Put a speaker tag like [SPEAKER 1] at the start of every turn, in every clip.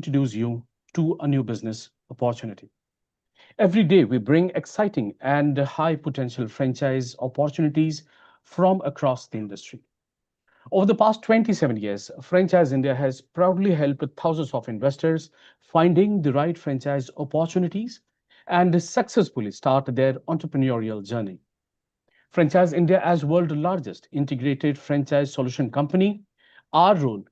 [SPEAKER 1] introduce you to a new business opportunity. Every day, we bring exciting and high potential franchise opportunities from across the industry. Over the past 27 years, Franchise India has proudly helped thousands of investors finding the right franchise opportunities and successfully start their entrepreneurial journey. Franchise India, as world's largest integrated franchise solution company, our role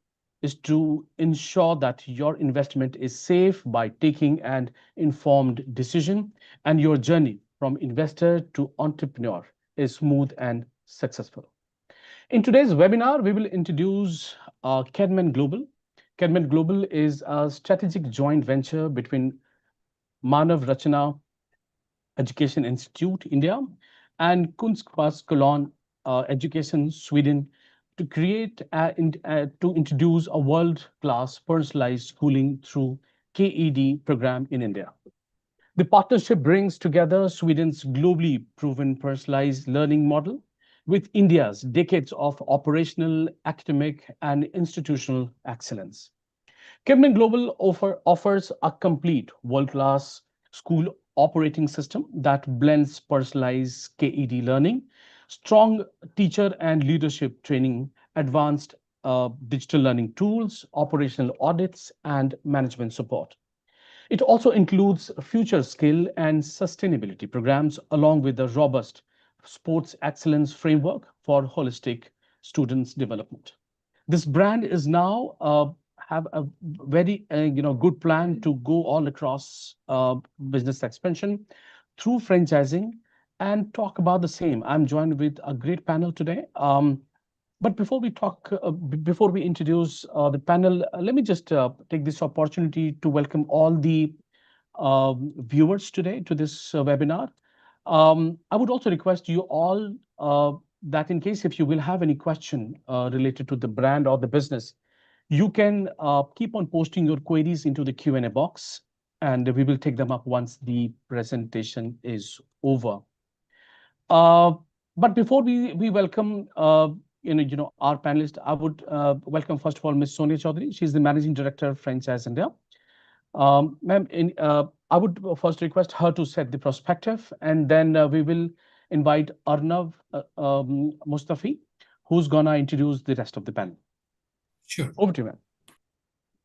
[SPEAKER 1] is to ensure that your investment is safe by taking an informed decision and your journey from investor to entrepreneur is smooth and successful. In today's webinar, we will introduce Kedman Global. Kedman Global is a strategic joint venture between Manav Rachana Education Institute, India, and Kunskapsskolan Education, Sweden, to to introduce a world-class personalized schooling through KED program in India. The partnership brings together Sweden's globally proven personalized learning model with India's decades of operational, academic, and institutional excellence. Kedman Global offers a complete world-class school operating system that blends personalized KED learning, strong teacher and leadership training, advanced digital learning tools, operational audits, and management support. It also includes future skill and sustainability programs, along with a robust sports excellence framework for holistic students' development. This brand is now have a very good plan to go all across business expansion through franchising and talk about the same. I'm joined with a great panel today. But before we introduce the panel, let me just take this opportunity to welcome all the viewers today to this webinar. I would also request you all that in case if you will have any question related to the brand or the business, you can keep on posting your queries into the Q&A box, and we will take them up once the presentation is over. But before we welcome our panelists, I would welcome first of all Ms. Sonia Chaudhary. She's the Managing Director of Franchise India. Ma'am, I would first request her to set the perspective, and then we will invite Arnav Mustafi, who's gonna introduce the rest of the panel.
[SPEAKER 2] Sure.
[SPEAKER 1] Over to you, ma'am.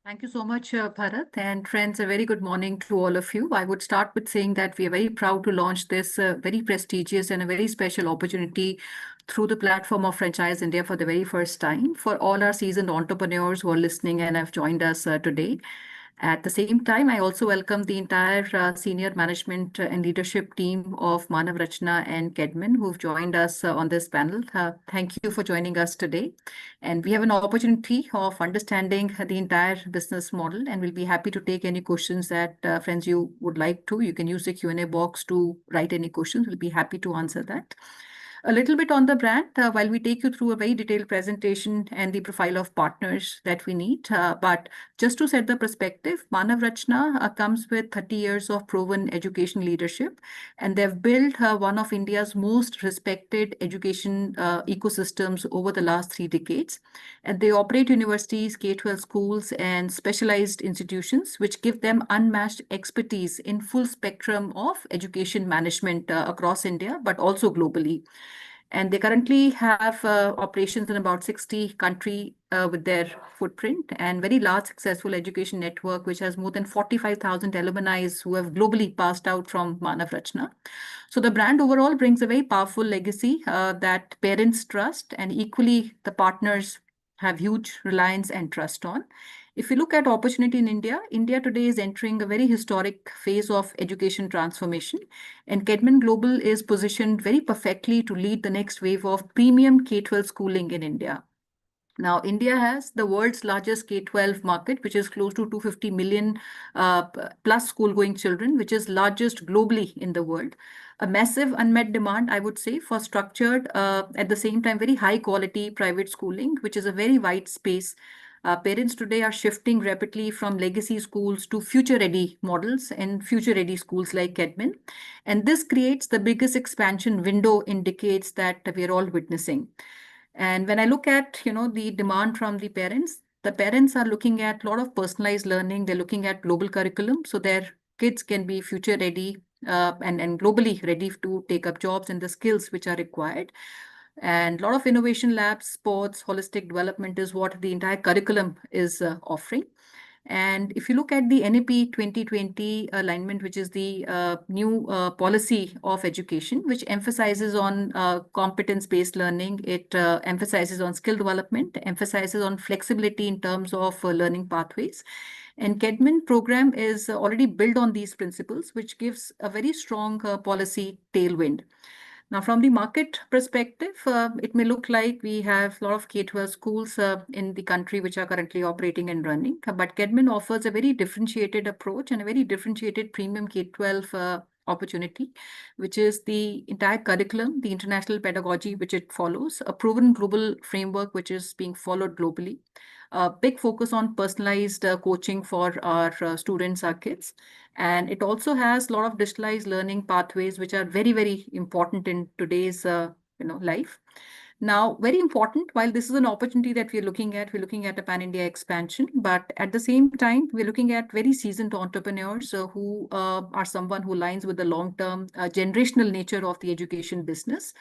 [SPEAKER 3] Thank you so much, Bharat. And friends, a very good morning to all of you. I would start with saying that we are very proud to launch this very prestigious and a very special opportunity through the platform of Franchise India for the very first time for all our seasoned entrepreneurs who are listening and have joined us today. At the same time, I also welcome the entire senior management and leadership team of Manav Rachana and Kedman who've joined us on this panel. Thank you for joining us today. And we have an opportunity of understanding the entire business model, and we'll be happy to take any questions that friends you would like to. You can use the Q&A box to write any questions. We'll be happy to answer that. A little bit on the brand while we take you through a very detailed presentation and the profile of partners that we need. But just to set the perspective, Manav Rachana comes with 30 years of proven education leadership, and they've built one of India's most respected education ecosystems over the last 3 decades. And they operate universities, K-12 schools, and specialized institutions, which give them unmatched expertise in full spectrum of education management across India, but also globally. And they currently have operations in about 60 countries with their footprint and very large successful education network, which has more than 45,000 alumni who have globally passed out from Manav Rachana. So the brand overall brings a very powerful legacy that parents trust, and equally the partners have huge reliance and trust on. If you look at opportunity in India, India today is entering a very historic phase of education transformation, and Kedman Global is positioned very perfectly to lead the next wave of premium K-12 schooling in India. Now, India has the world's largest K-12 market, which is close to 250 million plus school-going children, which is largest globally in the world. A massive unmet demand, I would say, for structured, at the same time, very high quality private schooling, which is a very wide space. Parents today are shifting rapidly from legacy schools to future-ready models and future-ready schools like Kedman. And this creates the biggest expansion window in decades that we are all witnessing. And when I look at, the demand from the parents, the parents are looking at a lot of personalized learning. They're looking at global curriculum, so their kids can be future ready and globally ready to take up jobs and the skills which are required. And a lot of innovation labs, sports, holistic development is what the entire curriculum is offering. And if you look at the NAP 2020 alignment, which is the new policy of education, which emphasizes on competence-based learning, it emphasizes on skill development, emphasizes on flexibility in terms of learning pathways. And Kedman program is already built on these principles, which gives a very strong policy tailwind. Now, from the market perspective, it may look like we have a lot of K-12 schools in the country which are currently operating and running, but Kedman offers a very differentiated approach and a very differentiated premium K-12 opportunity, which is the entire curriculum, the international pedagogy which it follows, a proven global framework which is being followed globally, a big focus on personalized coaching for our students, our kids. And it also has a lot of digitalized learning pathways, which are very, very important in today's life. Now, very important, while this is an opportunity that we're looking at a pan-India expansion, but at the same time, we're looking at very seasoned entrepreneurs who are someone who aligns with the long-term generational nature of the education business.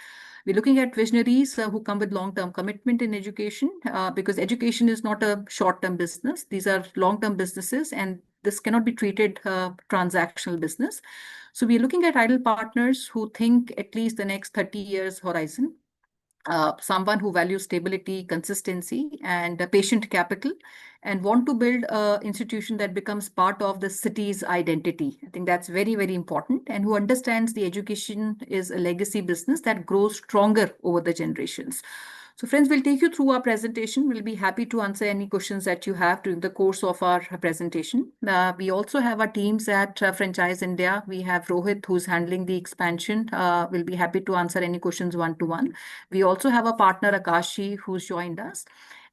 [SPEAKER 3] We're looking at visionaries who come with long-term commitment in education because education is not a short-term business. These are long-term businesses, and this cannot be treated transactional business. So we're looking at ideal partners who think at least the next 30 years horizon. Someone who values stability, consistency, and patient capital, and want to build an institution that becomes part of the city's identity. I think that's very, very important, and who understands the education is a legacy business that grows stronger over the generations. So friends, we'll take you through our presentation. We'll be happy to answer any questions that you have during the course of our presentation. We also have our teams at Franchise India. We have Rohit, who's handling the expansion. We'll be happy to answer any questions one-to-one. We also have a partner, Akashi, who's joined us.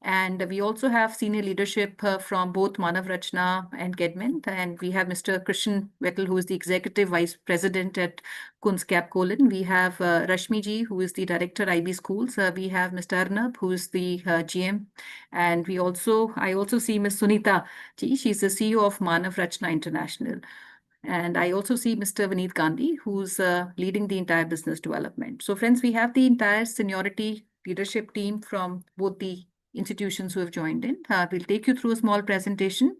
[SPEAKER 3] And we also have senior leadership from both Manav Rachna and Kedman. And we have Mr. Christian Vettel, who is the Executive Vice President at Kunskapskolen. We have Rashmi ji, who is the Director, IB Schools. We have Mr. Arnab, who is the GM. And I also see Ms. Sunita ji. She's the CEO of Manav Rachna International. And I also see Mr. Vineet Gandhi, who's leading the entire business development. So friends, we have the entire seniority leadership team from both the institutions who have joined in. We'll take you through a small presentation,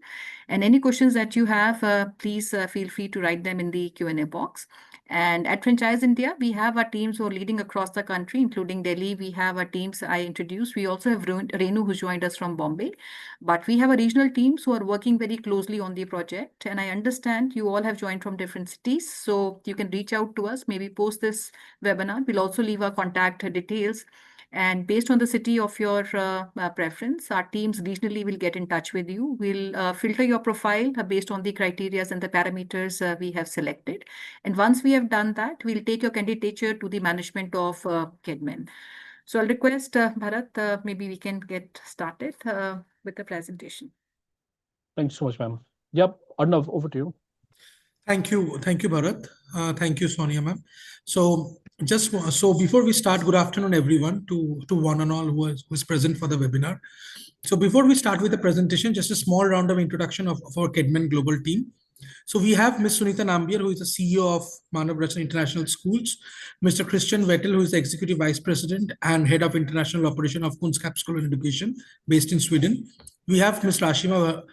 [SPEAKER 3] and any questions that you have, please feel free to write them in the Q&A box. And at Franchise India, we have our teams who are leading across the country, including Delhi. We have our teams I introduced. We also have Renu, who joined us from Bombay. But we have a regional teams who are working very closely on the project. And I understand you all have joined from different cities. So you can reach out to us, maybe post this webinar. We'll also leave our contact details. And based on the city of your preference, our teams regionally will get in touch with you. We'll filter your profile based on the criteria and the parameters we have selected. And once we have done that, we'll take your candidature to the management of Kedman. So I'll request Bharat, maybe we can get started with the presentation.
[SPEAKER 1] Thanks so much, ma'am. Yep, Arnav, over to you.
[SPEAKER 2] Thank you, Bharat. Thank you, Sonia, ma'am. So before we start, good afternoon, everyone, to one and all who is present for the webinar. So before we start with the presentation, just a small round of introduction of our Kedman global team. So we have Ms. Sunita Nambiar, who is the CEO of Manav Rachna International Schools, Mr. Christian Vettel, who is the Executive Vice President and Head of International Operation of Kunskapskolen Education, based in Sweden. We have Ms. Rashima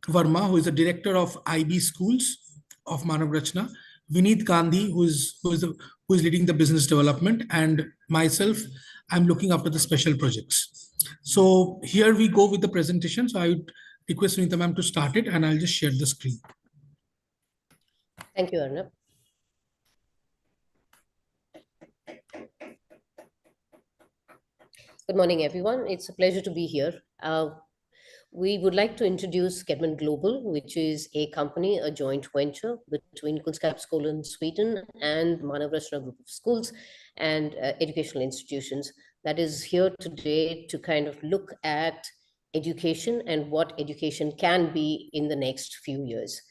[SPEAKER 2] Verma, who is the Director of IB Schools of Manav Rachna, Vineet Gandhi, who is leading the business development, and myself, I'm looking after the special projects. So here we go with the presentation. So I would request Sunita ma'am to start it, and I'll just share the screen.
[SPEAKER 4] Thank you, Arnab. Good morning, everyone. It's a pleasure to be here. We would like to introduce Kedman Global, which is a company, a joint venture between Kunskapskolen, Sweden, and Manav Rachna Group of Schools and educational institutions that is here today to kind of look at education and what education can be in the next few years.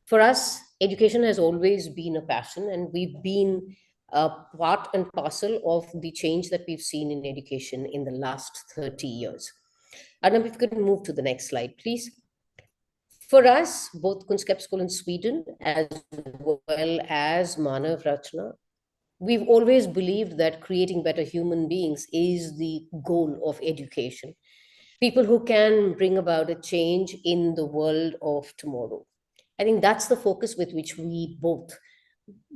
[SPEAKER 4] For us, education has always been a passion, and we've been a part and parcel of the change that we've seen in education in the last 30 years. Arnab, if you could move to the next slide, please. For us, both Kunskapsskolan Sweden as well as Manav Rachna, we've always believed that creating better human beings is the goal of education. People who can bring about a change in the world of tomorrow. I think that's the focus with which we both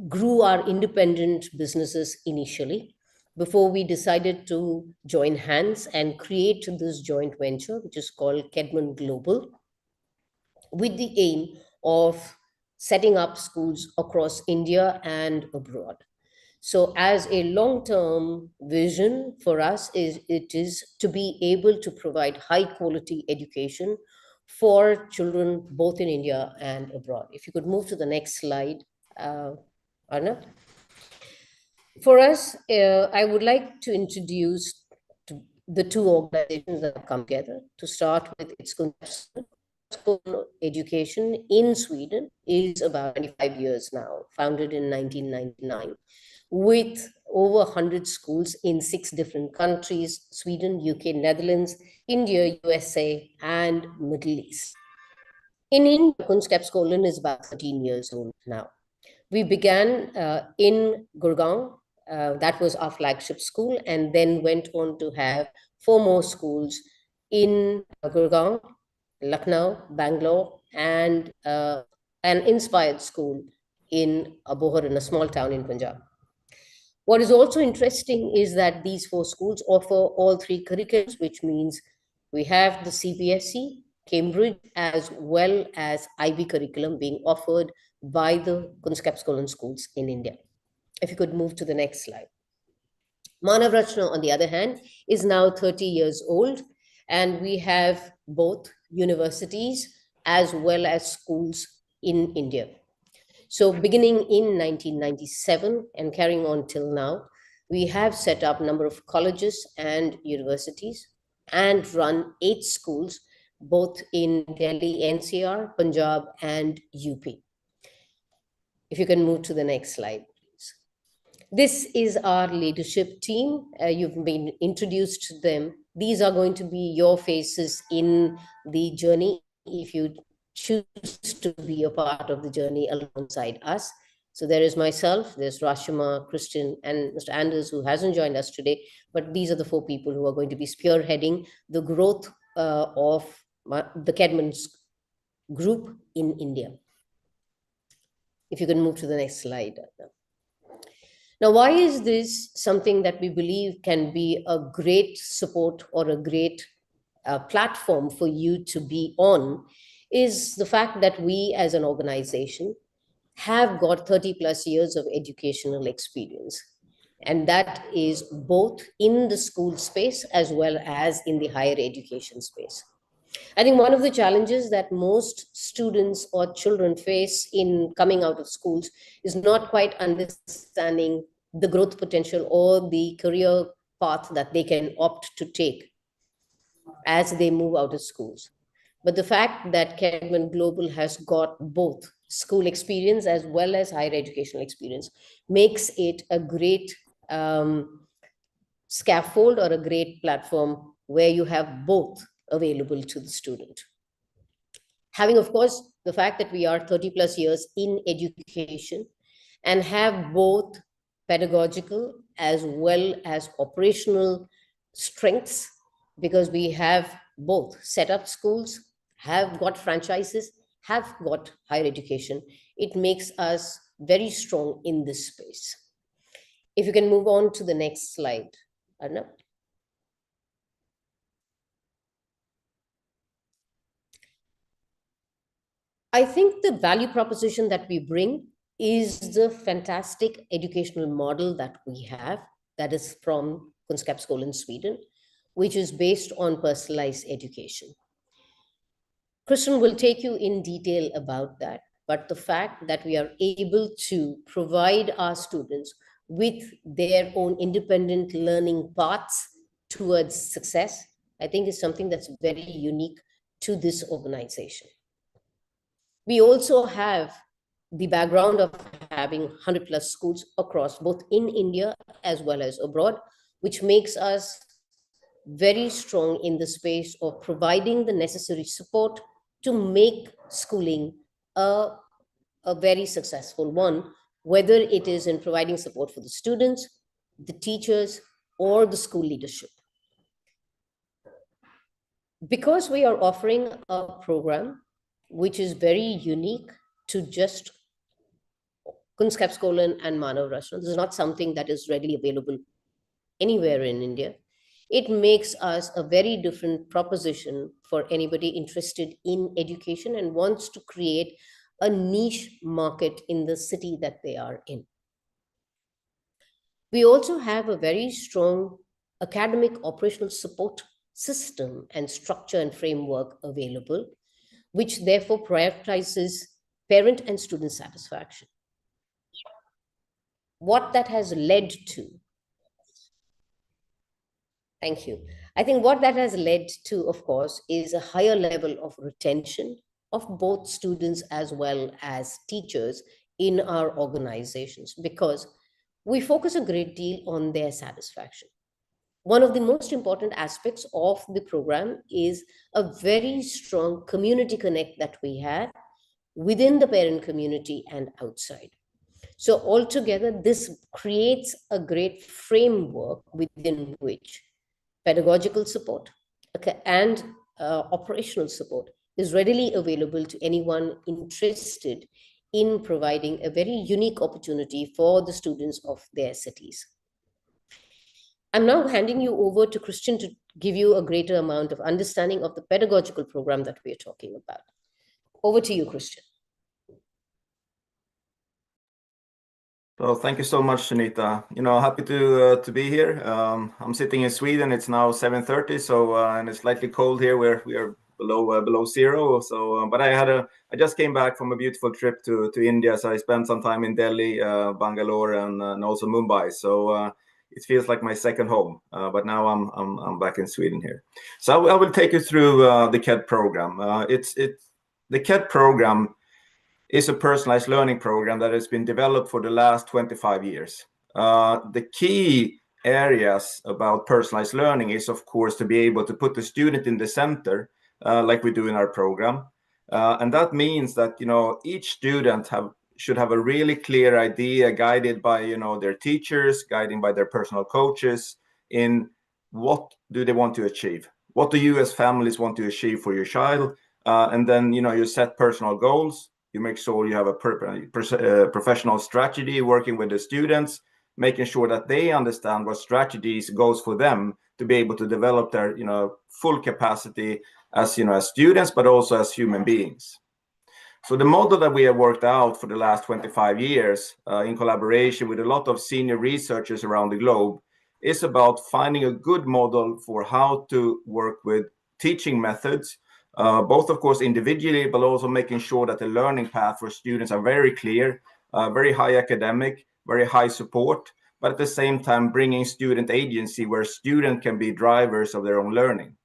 [SPEAKER 4] grew our independent businesses initially before we decided to join hands and create this joint venture, which is called Kedman Global, with the aim of setting up schools across India and abroad. So as a long-term vision for us is to be able to provide high quality education for children both in India and abroad. If you could move to the next slide, Arnab. For us, I would like to introduce the two organizations that have come together. To start with, it's Kunskapsskolan Education in Sweden is about 25 years now, founded in 1999, with over 100 schools in 6 different countries: Sweden, UK, Netherlands, India, USA, and Middle East. In India, Kunskapsskolan is about 13 years old now. We began in Gurgaon. That was our flagship school, and then went on to have 4 more schools in Gurgaon, Lucknow, Bangalore, and an inspired school in Abohar, in a small town in Punjab. What is also interesting is that these 4 schools offer all 3 curriculums, which means we have the CBSE, Cambridge, as well as IB curriculum being offered by the Kunskapsskolan schools in India. If you could move to the next slide. Manav Rachna, on the other hand, is now 30 years old, and we have both universities as well as schools in India. So beginning in 1997 and carrying on till now, we have set up a number of colleges and universities and run 8 schools, both in Delhi, NCR, Punjab, and UP. If you can move to the next slide, please. This is our leadership team. You've been introduced to them. These are going to be your faces in the journey if you choose to be a part of the journey alongside us. So there is myself, there's Rashima, Christian, and Mr. Anders, who hasn't joined us today, but these are the 4 people who are going to be spearheading the growth of the Kedman group in India. If you can move to the next slide. Now, why is this something that we believe can be a great support or a great platform for you to be on? Is the fact that we as an organization have got 30 plus years of educational experience. And that is both in the school space as well as in the higher education space. I think one of the challenges that most students or children face in coming out of schools is not quite understanding the growth potential or the career path that they can opt to take as they move out of schools. But the fact that Kedman Global has got both school experience as well as higher educational experience makes it a great scaffold or a great platform where you have both available to the student. Having, of course, the fact that we are 30 plus years in education and have both pedagogical as well as operational strengths, because we have both set up schools, have got franchises, have got higher education. It makes us very strong in this space. If you can move on to the next slide, Arnab. I think the value proposition that we bring is the fantastic educational model that we have, that is from Kunskapsskolan Sweden, which is based on personalized education. Christian will take you in detail about that, but the fact that we are able to provide our students with their own independent learning paths towards success, I think is something that's very unique to this organization. We also have the background of having 100 plus schools across both in India as well as abroad, which makes us very strong in the space of providing the necessary support to make schooling a very successful one, whether it is in providing support for the students, the teachers, or the school leadership. Because we are offering a program which is very unique to just Kunskapsskolan and Manav Rashna, this is not something that is readily available anywhere in India. It makes us a very different proposition for anybody interested in education and wants to create a niche market in the city that they are in. We also have a very strong academic operational support system and structure and framework available, which therefore prioritizes parent and student satisfaction. What that has led to, thank you. I think what that has led to, of course, is a higher level of retention of both students as well as teachers in our organizations, because we focus a great deal on their satisfaction. One of the most important aspects of the program is a very strong community connect that we have within the parent community and outside. So altogether, this creates a great framework within which pedagogical support and operational support is readily available to anyone interested in providing a very unique opportunity for the students of their cities. I'm now handing you over to Christian to give you a greater amount of understanding of the pedagogical program that we are talking about. Over to you, Christian.
[SPEAKER 5] So thank you so much, Sunita. Happy to be here. I'm sitting in Sweden. It's now 7:30, so and it's slightly cold here. We are below zero. So, but I just came back from a beautiful trip to India. So I spent some time in Delhi, Bangalore, and also Mumbai. So it feels like my second home. But now I'm back in Sweden here. So I will take you through the KED program. The KED program is a personalized learning program that has been developed for the last 25 years. The key areas about personalized learning is, of course, to be able to put the student in the center, like we do in our program. And that means that, each student should have a really clear idea, guided by, their teachers, guided by their personal coaches, in what do they want to achieve? What do you as families want to achieve for your child? And then, you set personal goals. You make sure you have a professional strategy working with the students, making sure that they understand what strategies goes for them to be able to develop their, full capacity as, as students, but also as human beings. So the model that we have worked out for the last 25 years in collaboration with a lot of senior researchers around the globe is about finding a good model for how to work with teaching methods, both, of course, individually, but also making sure that the learning path for students are very clear, very high academic, very high support, but at the same time bringing student agency where students can be drivers of their own learning.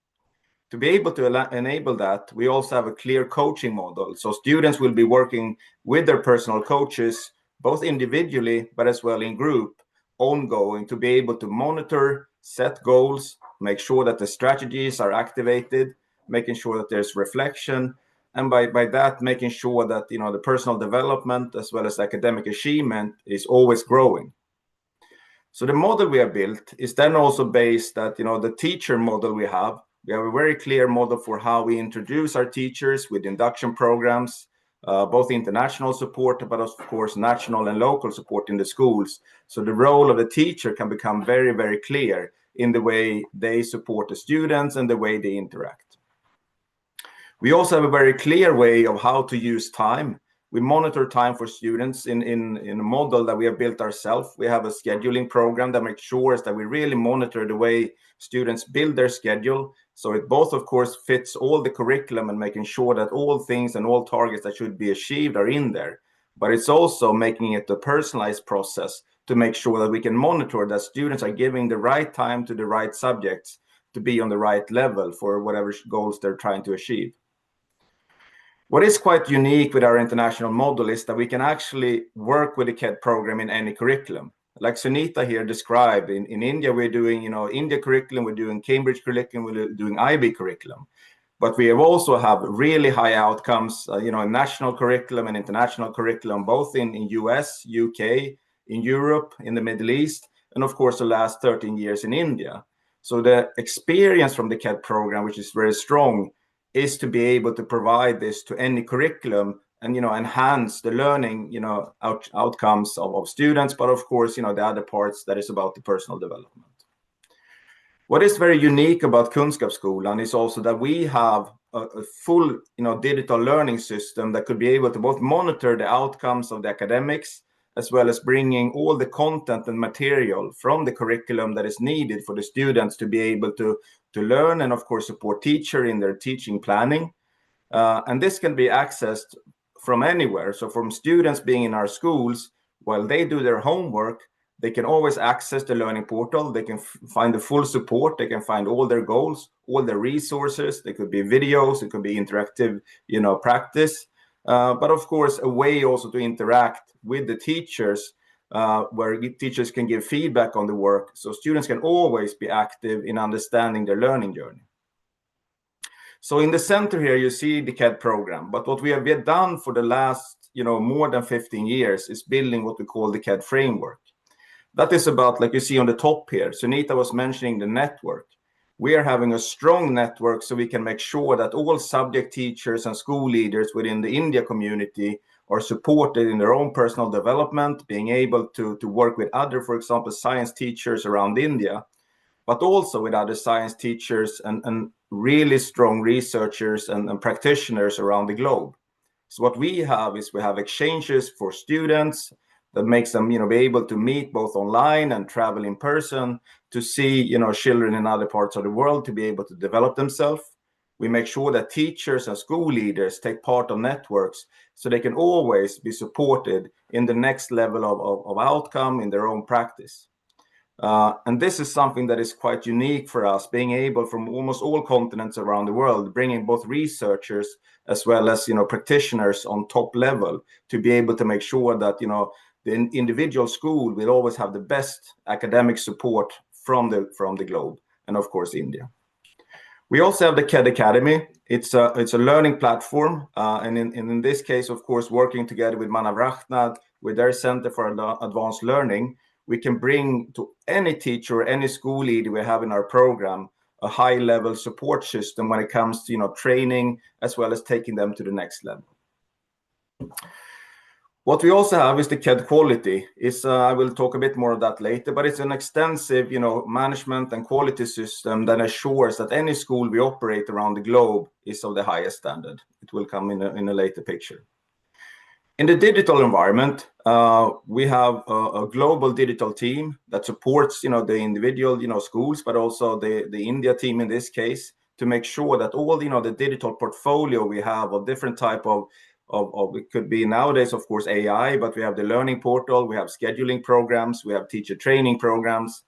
[SPEAKER 5] To be able to enable that, we also have a clear coaching model. So students will be working with their personal coaches, both individually, but as well in group, ongoing, to be able to monitor, set goals, make sure that the strategies are activated, making sure that there's reflection, and by that making sure that the personal development as well as academic achievement is always growing. So the model we have built is then also based that the teacher model we have a very clear model for how we introduce our teachers with induction programs, both international support, but of course national and local support in the schools. So the role of the teacher can become very, very clear in the way they support the students and the way they interact. We also have a very clear way of how to use time. We monitor time for students in a model that we have built ourselves. We have a scheduling program that makes sure that we really monitor the way students build their schedule. So it both, of course, fits all the curriculum and making sure that all things and all targets that should be achieved are in there. But it's also making it a personalized process to make sure that we can monitor that students are giving the right time to the right subjects to be on the right level for whatever goals they're trying to achieve. What is quite unique with our international model is that we can actually work with the KED program in any curriculum. like Sunita here described, in India, we're doing, India curriculum, we're doing Cambridge curriculum, we're doing IB curriculum. But we also have really high outcomes, in national curriculum and international curriculum, both in US, UK, in Europe, in the Middle East, and of course, the last 13 years in India. So the experience from the CAD program, which is very strong, is to be able to provide this to any curriculum and, enhance the learning, outcomes of students, but of course, the other parts that is about the personal development. What is very unique about Kunskapsskolan is also that we have a full, digital learning system that could be able to both monitor the outcomes of the academics, as well as bringing all the content and material from the curriculum that is needed for the students to be able to learn, and of course support teacher in their teaching planning. And this can be accessed from anywhere. So from students being in our schools, while they do their homework, they can always access the learning portal. They can find the full support. They can find all their goals, all their resources. They could be videos, it could be interactive, practice. But of course, a way also to interact with the teachers, where teachers can give feedback on the work. So students can always be active in understanding their learning journey. So in the center here, you see the CAD program. But what we have done for the last, more than 15 years is building what we call the CAD framework. That is about, like you see on the top here, Sunita was mentioning the network. We are having a strong network so we can make sure that all subject teachers and school leaders within the India community are supported in their own personal development, being able to work with other, for example, science teachers around India, but also with other science teachers and really strong researchers and practitioners around the globe. So what we have is we have exchanges for students that makes them, be able to meet both online and travel in person to see, children in other parts of the world to be able to develop themselves. We make sure that teachers and school leaders take part of networks so they can always be supported in the next level of outcome in their own practice. And this is something that is quite unique for us, being able from almost all continents around the world, bringing both researchers as well as, practitioners on top level to be able to make sure that, the individual school will always have the best academic support from the globe, and of course India. We also have the CAD Academy. It's a learning platform, and in this case, of course, working together with Manav Rathnad, with their Center for Advanced Learning, we can bring to any teacher or any school leader we have in our program a high-level support system when it comes to training as well as taking them to the next level. What we also have is the CAD quality. I will talk a bit more of that later, but it's an extensive, management and quality system that assures that any school we operate around the globe is of the highest standard. It will come in a later picture. In the digital environment, we have a global digital team that supports, the individual, schools, but also the India team in this case, to make sure that all, the digital portfolio we have of different type of it could be nowadays, of course, AI, but we have the learning portal, we have scheduling programs, we have teacher training programs,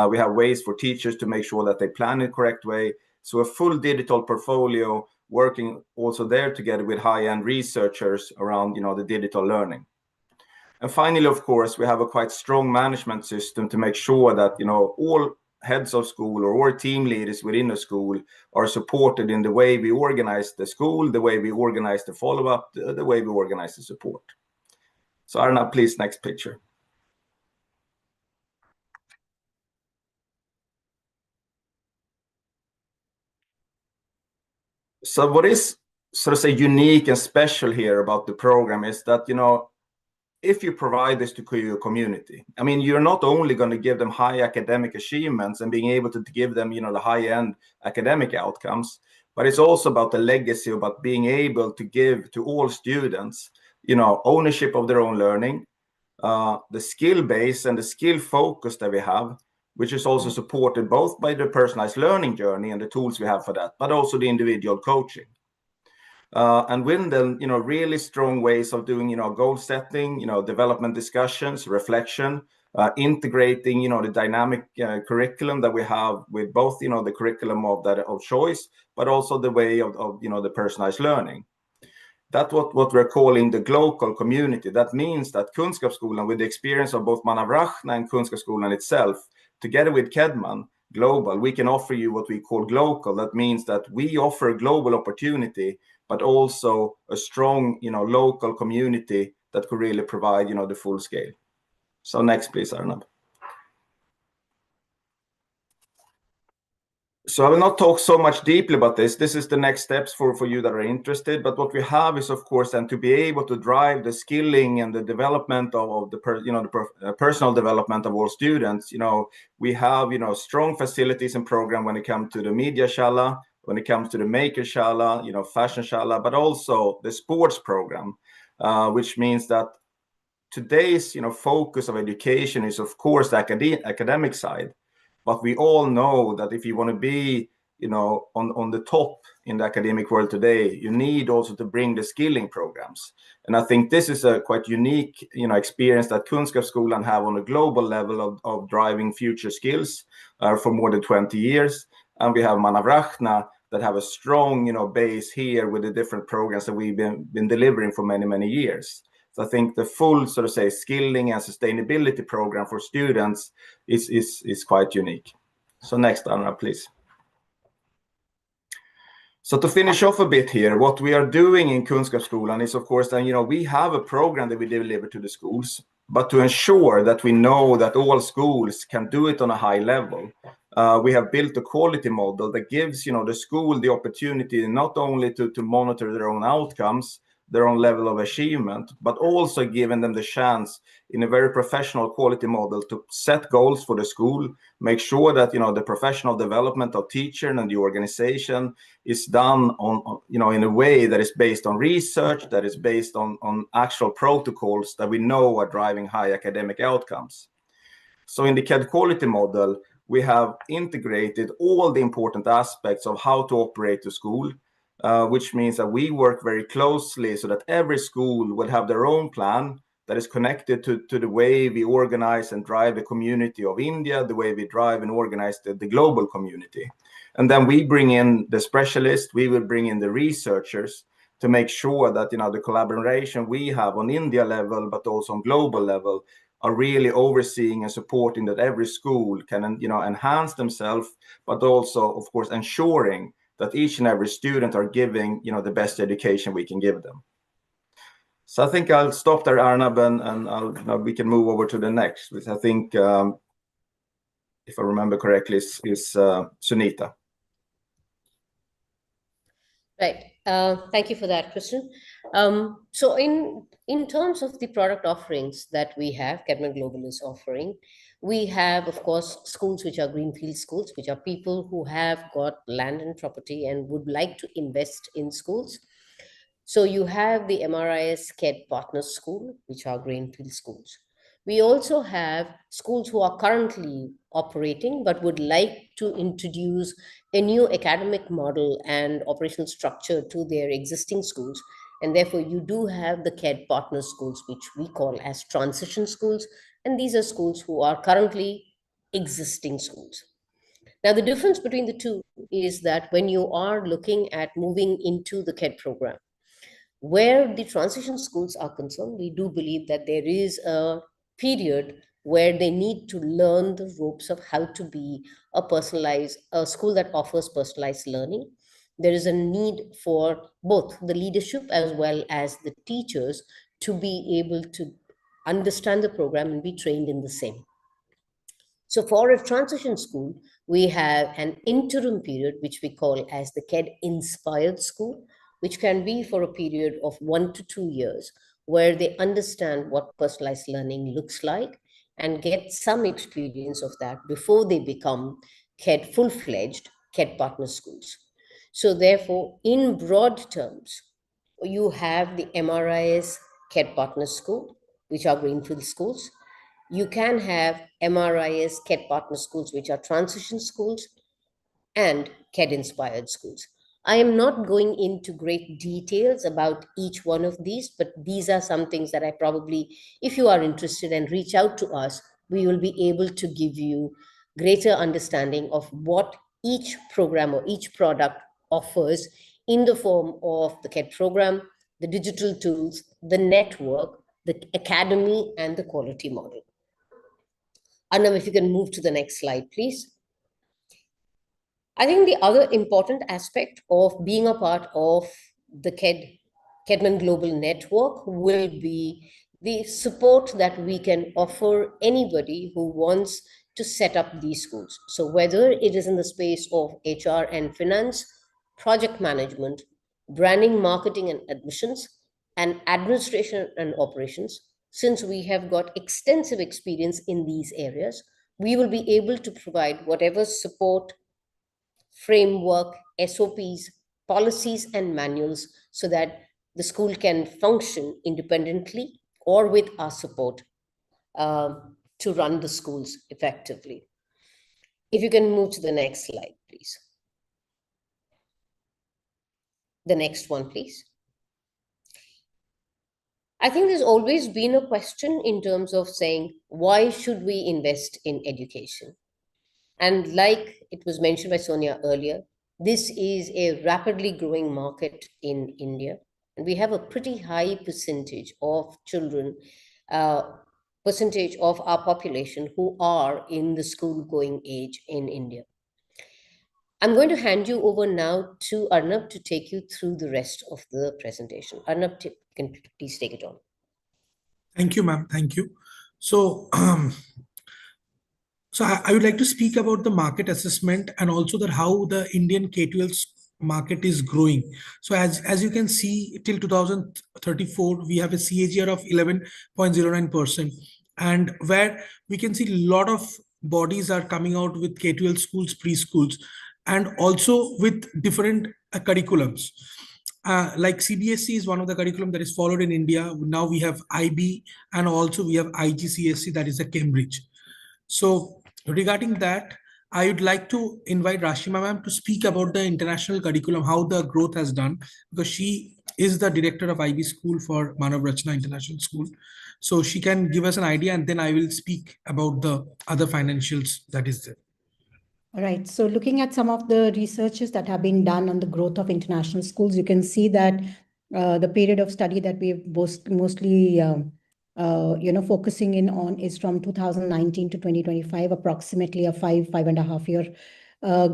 [SPEAKER 5] we have ways for teachers to make sure that they plan in the correct way. So a full digital portfolio working also there together with high-end researchers around, the digital learning. And finally, of course, we have a quite strong management system to make sure that, all heads of school or all team leaders within the school are supported in the way we organize the school, the way we organize the follow-up, the way we organize the support. So Arna, please, next picture. So what is sort of say unique and special here about the program is that, if you provide this to your community, I mean, you're not only going to give them high academic achievements and being able to give them, the high-end academic outcomes, but it's also about the legacy, about being able to give to all students, ownership of their own learning, the skill base and the skill focus that we have, which is also supported both by the personalized learning journey and the tools we have for that, but also the individual coaching. And with them, really strong ways of doing, goal setting, development discussions, reflection, integrating, the dynamic curriculum that we have with both, the curriculum of choice, but also the way of the personalized learning. That's what we're calling the global community. That means that Kunskapsskolan, with the experience of both Manavrachna and Kunskapsskolan itself, together with Kedman Global, we can offer you what we call global. That means that we offer a global opportunity, but also a strong, local community that could really provide, the full scale. So next, please, Arnab. So I will not talk so much deeply about this. This is the next steps for you that are interested. But what we have is, of course, then to be able to drive the skilling and the development of the personal development of all students. We have strong facilities and program when it comes to the media shala, when it comes to the maker shala, fashion shala, but also the sports program, which means that today's focus of education is, of course, the academic side. But we all know that if you want to be, on the top in the academic world today, you need also to bring the skilling programs. And I think this is a quite unique, experience that Kunskapsskolan have on a global level of driving future skills for more than 20 years. And we have Manavrachna that have a strong, base here with the different programs that we've been delivering for many, many years. So I think the full, skilling and sustainability program for students is quite unique. So next, Anna, please. So to finish off a bit here, what we are doing in Kunskapsskolan is, of course, that we have a program that we deliver to the schools, but to ensure that we know that all schools can do it on a high level, we have built a quality model that gives the school the opportunity not only to monitor their own outcomes, their own level of achievement, but also giving them the chance in a very professional quality model to set goals for the school, make sure that the professional development of teacher and the organization is done on in a way that is based on research, that is based on actual protocols that we know are driving high academic outcomes. So in the KED quality model, we have integrated all the important aspects of how to operate the school, which means that we work very closely so that every school will have their own plan that is connected to the way we organize and drive the community of India, the way we drive and organize the global community. And then we bring in the specialists, we will bring in the researchers to make sure that the collaboration we have on India level, but also on global level, are really overseeing and supporting that every school can enhance themselves, but also, of course, ensuring that each and every student are giving the best education we can give them. So I think I'll stop there, Arnab, and we can move over to the next, which I think, if I remember correctly, is Sunita.
[SPEAKER 4] Right. Thank you for that, Christian. So in terms of the product offerings that we have, Kedman Global is offering, we have, of course, schools which are greenfield schools, which are people who have got land and property and would like to invest in schools. So you have the MRIS KED Partner School, which are greenfield schools. We also have schools who are currently operating but would like to introduce a new academic model and operational structure to their existing schools. And therefore, you do have the KED Partner Schools, which we call as transition schools. And these are schools who are currently existing schools. Now, the difference between the two is that when you are looking at moving into the KED program, where the transition schools are concerned, we do believe that there is a period where they need to learn the ropes of how to be a school that offers personalized learning. There is a need for both the leadership as well as the teachers to be able to understand the program and be trained in the same. So for a transition school, we have an interim period, which we call as the KED Inspired School, which can be for a period of 1 to 2 years, where they understand what personalized learning looks like and get some experience of that before they become KED full-fledged KED partner schools. So therefore, in broad terms, you have the MRIS KED partner school, which are greenfield schools. You can have MRIS KED partner schools, which are transition schools, and KED inspired schools. I am not going into great details about each one of these, but these are some things that I probably, if you are interested and reach out to us, we will be able to give you greater understanding of what each program or each product offers in the form of the KED program, the digital tools, the network, the academy, and the quality model. Arnab, if you can move to the next slide, please. I think the other important aspect of being a part of the Kedman Global Network will be the support that we can offer anybody who wants to set up these schools. So whether it is in the space of HR and finance, project management, branding, marketing and admissions, and administration and operations, since we have got extensive experience in these areas, we will be able to provide whatever support, framework, SOPs, policies, and manuals so that the school can function independently or with our support to run the schools effectively. If you can move to the next slide, please. The next one, please. I think there's always been a question in terms of saying, why should we invest in education? And like it was mentioned by Sonia earlier, this is a rapidly growing market in India. And we have a pretty high percentage of children, percentage of our population who are in the school going age in India. I'm going to hand you over now to Arnab to take you through the rest of the presentation. Arnab, can please take it on.
[SPEAKER 2] Thank you, ma'am. Thank you. So, I would like to speak about the market assessment and also that how the Indian K-12 market is growing. So as you can see, till 2034, we have a CAGR of 11.09%, and where we can see a lot of bodies are coming out with K-12 schools, preschools, and also with different curriculums. Like CBSE is one of the curriculum that is followed in India. Now we have IB, and also we have IGCSE, that is a Cambridge. So regarding that, I would like to invite Rashima ma'am to speak about the international curriculum, how the growth has done, because she is the director of IB school for Manav Rachna International School. So she can give us an idea, and then I will speak about the other financials that is there.
[SPEAKER 6] All right. So looking at some of the researches that have been done on the growth of international schools, you can see that the period of study that we've mostly focusing in on is from 2019 to 2025, approximately a 5.5 year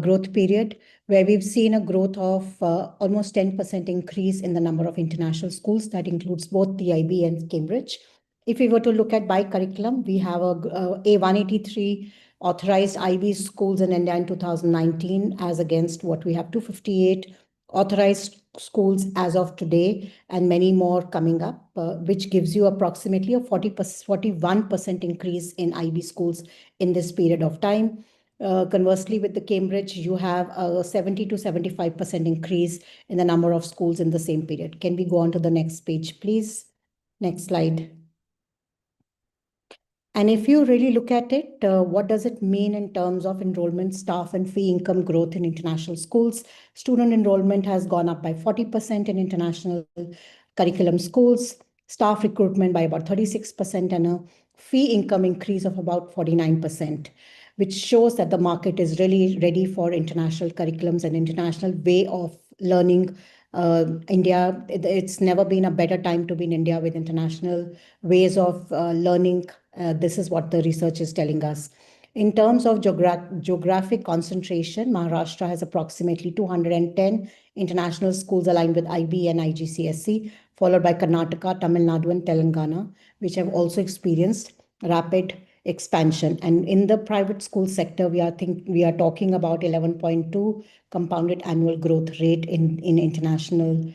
[SPEAKER 6] growth period, where we've seen a growth of almost 10% increase in the number of international schools. That includes both the IB and Cambridge. If we were to look at by curriculum, we have a 183 authorized IB schools in India in 2019, as against what we have 258 authorized schools as of today, and many more coming up, which gives you approximately a 41% increase in IB schools in this period of time. Conversely, with the Cambridge, you have a 70 to 75% increase in the number of schools in the same period. Can we go on to the next page, please? Next slide. And if you really look at it, what does it mean in terms of enrollment, staff, and fee income growth in international schools? Student enrollment has gone up by 40% in international curriculum schools, staff recruitment by about 36%, and a fee income increase of about 49%, which shows that the market is really ready for international curriculums and international way of learning. India, it's never been a better time to be in India with international ways of learning. This is what the research is telling us. In terms of geographic concentration, Maharashtra has approximately 210 international schools aligned with IB and IGCSE, followed by Karnataka, Tamil Nadu, and Telangana, which have also experienced rapid expansion. And in the private school sector, we are talking about 11.2 compounded annual growth rate in international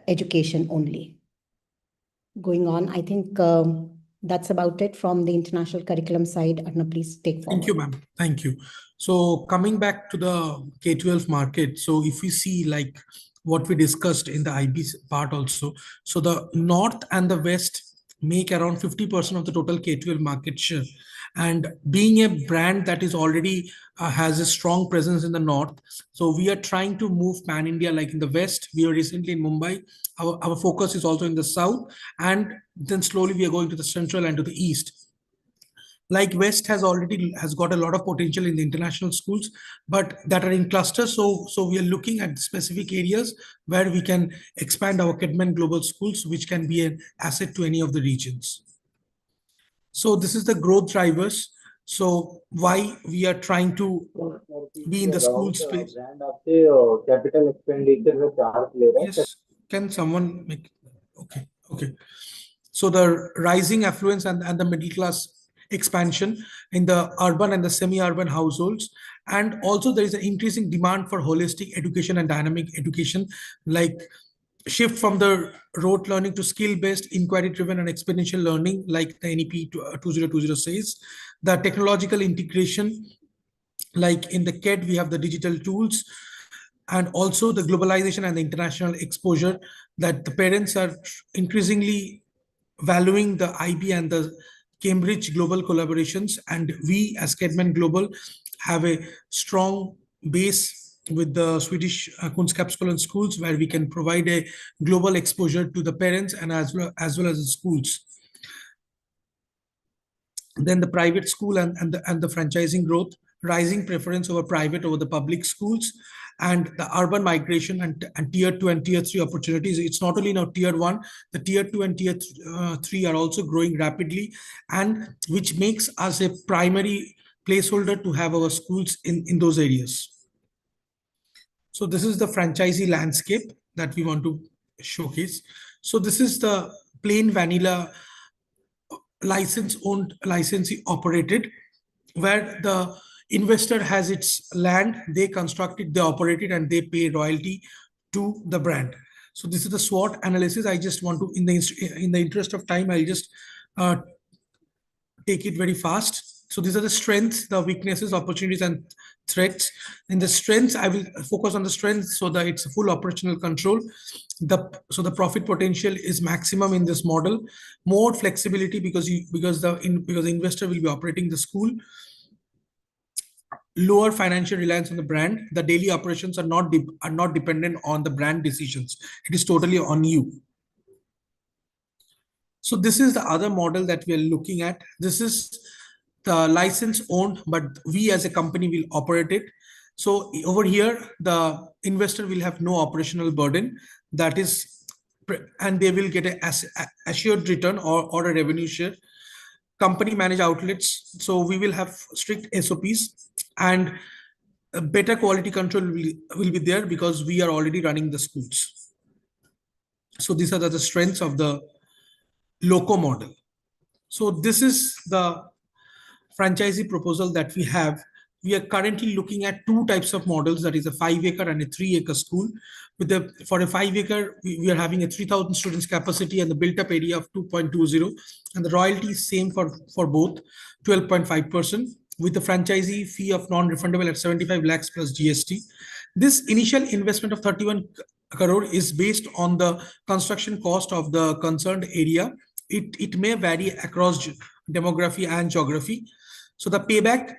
[SPEAKER 6] education only. Going on, I think that's about it from the international curriculum side. Arnab, please take forward.
[SPEAKER 2] Thank you, ma'am. Thank you. So coming back to the K-12 market, so if we see like what we discussed in the IB part also, so the North and the West make around 50% of the total K-12 market share. And being a brand that is already has a strong presence in the North, so we are trying to move pan-India. Like in the West, we are recently in Mumbai. Our focus is also in the South, and then slowly we are going to the Central and to the East. Like West has got a lot of potential in the international schools, but that are in clusters. So we are looking at specific areas where we can expand our Kedman global schools, which can be an asset to any of the regions. So this is the growth drivers. So why we are trying to be in the school space.
[SPEAKER 7] Capital expenditure में charge ले रहा है.
[SPEAKER 2] Yes, can someone make? Okay. So the rising affluence and the middle class expansion in the urban and the semi-urban households, and also there is an increasing demand for holistic education and dynamic education, like shift from the rote learning to skill-based, inquiry-driven, and exponential learning, like the NEP 2020 says. The technological integration, like in the KED, we have the digital tools, and also the globalization and the international exposure, that the parents are increasingly valuing the IB and the Cambridge global collaborations. And we as Kedman Global have a strong base with the Swedish Kunskapsskolan schools, where we can provide a global exposure to the parents and as well as the schools. Then the private school and the franchising growth, rising preference over private over the public schools, and the urban migration and tier 2 and tier 3 opportunities. It's not only now tier 1, the tier 2 and tier 3 are also growing rapidly, and which makes us a primary placeholder to have our schools in those areas. So this is the franchisee landscape that we want to showcase. So this is the plain vanilla license owned, licensee operated, where the investor has its land, they construct it, they operate it, and they pay royalty to the brand. So this is the SWOT analysis. I just want to, in the interest of time, I'll just take it very fast. So these are the strengths, the weaknesses, opportunities, and threats. In the strengths, I will focus on the strengths so that it's a full operational control. So the profit potential is maximum in this model. More flexibility because the investor will be operating the school. Lower financial reliance on the brand. The daily operations are not dependent on the brand decisions. It is totally on you. So this is the other model that we are looking at. This is the license owned, but we as a company will operate it. So over here, the investor will have no operational burden. That is, and they will get an assured return or a revenue share. Company managed outlets. So we will have strict SOPs, and a better quality control will be there because we are already running the schools. So these are the strengths of the loco model. So this is the franchisee proposal that we have. We are currently looking at two types of models, that is a 5-acre and a 3-acre school. For a 5-acre, we are having a 3,000 students capacity and the built up area of 2.20, and the royalty is same for both, 12.5%, with the franchisee fee of non-refundable at 75 lakhs plus GST. This initial investment of 31 crore is based on the construction cost of the concerned area. It may vary across demography and geography. So the payback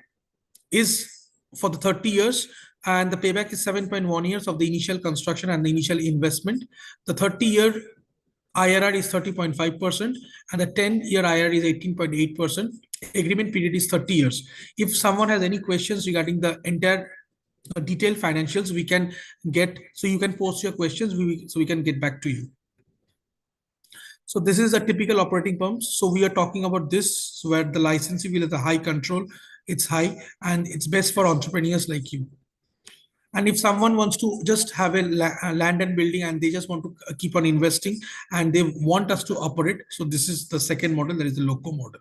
[SPEAKER 2] is for the 30 years, and the payback is 7.1 years of the initial construction and the initial investment. The 30-year IRR is 30.5%, and the 10-year IRR is 18.8%. Agreement period is 30 years. If someone has any questions regarding the entire detailed financials, we can get, so you can post your questions, so we can get back to you. So this is a typical operating pumps. So we are talking about this where the licensing will have the high control, it's high, and it's best for entrepreneurs like you. And if someone wants to just have a land and building and they just want to keep on investing and they want us to operate, so this is the second model, that is the loco model.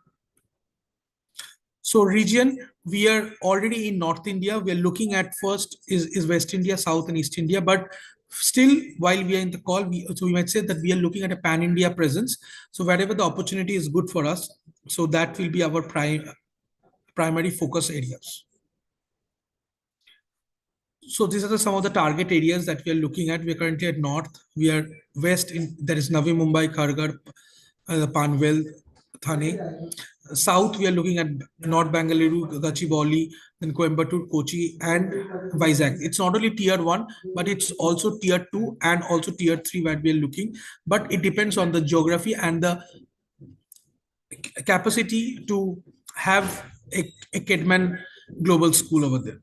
[SPEAKER 2] So region, we are already in North India. We are looking at first is West India, South and East India, but still while we are in the call, so we might say that we are looking at a pan-India presence. So wherever the opportunity is good for us, so that will be our primary focus areas. So these are some of the target areas that we are looking at. We are currently at North. We are West, there is Navi Mumbai, Kharghar, Panvel, Thane. South, we are looking at North Bengaluru, Gachibowli, then Coimbatore, Kochi, and Vizag. It's not only tier 1, but it's also tier 2 and also tier 3 where we are looking. But it depends on the geography and the capacity to have a Kedman global school over there.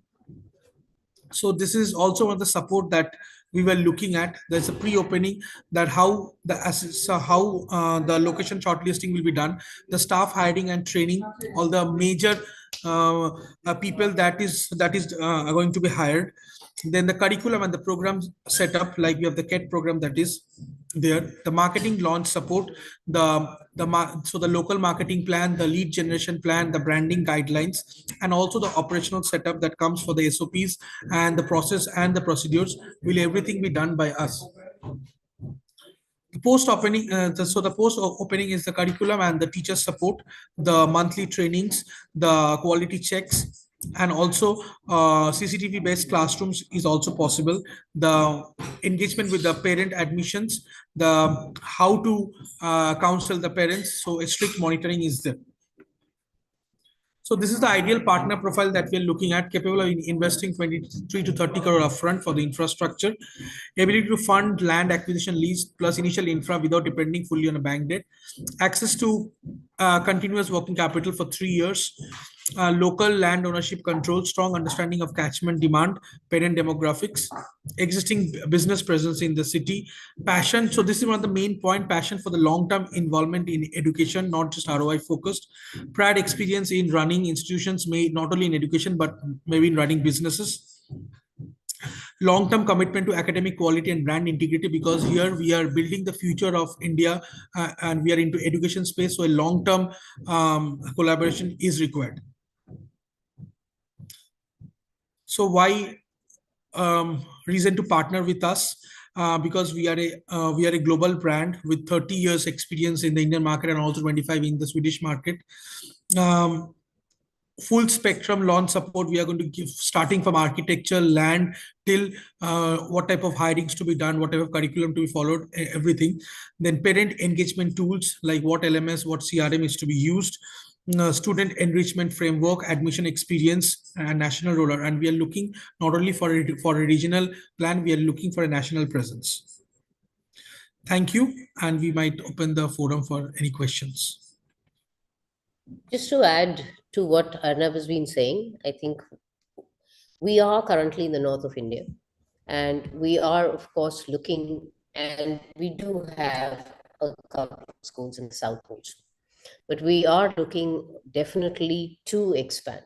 [SPEAKER 2] So this is also one of the support that we were looking at. There's a pre-opening, that how the location shortlisting will be done, the staff hiring and training, all the major people that is going to be hired. Then the curriculum and the program setup, like we have the KET program that is there, the marketing launch support, so the local marketing plan, the lead generation plan, the branding guidelines, and also the operational setup that comes for the SOPs and the process and the procedures, will everything be done by us. The post opening, so the post opening is the curriculum and the teacher support, the monthly trainings, the quality checks, and also CCTV based classrooms is also possible. The engagement with the parent admissions, the how to counsel the parents, so a strict monitoring is there. So this is the ideal partner profile that we are looking at, capable of investing 23 to 30 crore upfront for the infrastructure, ability to fund land acquisition, lease plus initial infra without depending fully on a bank debt, access to continuous working capital for 3 years, local land ownership control, strong understanding of catchment demand, parent demographics, existing business presence in the city, passion. So this is one of the main point, passion for the long-term involvement in education, not just ROI focused, prior experience in running institutions, may not only in education, but maybe in running businesses, long-term commitment to academic quality and brand integrity, because here we are building the future of India and we are into education space. So a long-term collaboration is required. So why reason to partner with us? Because we are a global brand with 30 years experience in the Indian market and also 25 in the Swedish market. Full spectrum launch support we are going to give, starting from architecture, land, till what type of hirings to be done, what type of curriculum to be followed, everything. Then parent engagement tools, like what LMS, what CRM is to be used, student enrichment framework, admission experience, and national roller. And we are looking not only for a regional plan, we are looking for a national presence. Thank you, and we might open the forum for any questions.
[SPEAKER 4] Just to add to what Arnab has been saying, I think we are currently in the north of India, and we are, of course, looking, and we do have a couple of schools in the south also, but we are looking definitely to expand.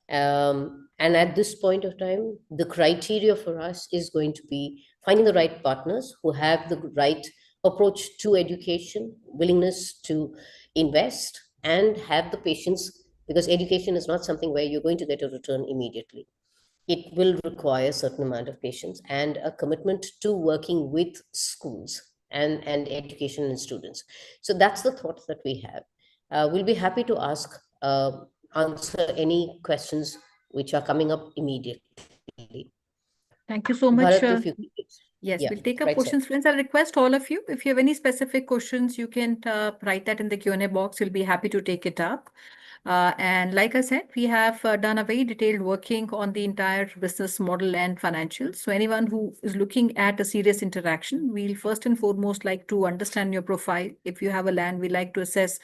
[SPEAKER 4] And at this point of time, the criteria for us is going to be finding the right partners who have the right approach to education, willingness to invest, and have the patience, because education is not something where you're going to get a return immediately. It will require a certain amount of patience and a commitment to working with schools and education and students. So that's the thought that we have. We'll be happy to answer any questions which are coming up immediately.
[SPEAKER 3] Thank you so much.
[SPEAKER 4] Bharat, if you
[SPEAKER 3] Yes,
[SPEAKER 4] yeah,
[SPEAKER 3] we'll take up
[SPEAKER 4] right,
[SPEAKER 3] questions, friends. I'll request all of you, if you have any specific questions, you can write that in the Q&A box. We'll be happy to take it up. And like I said, we have done a very detailed working on the entire business model and financials. So anyone who is looking at a serious interaction, we'll first and foremost like to understand your profile. If you have a land, we like to assess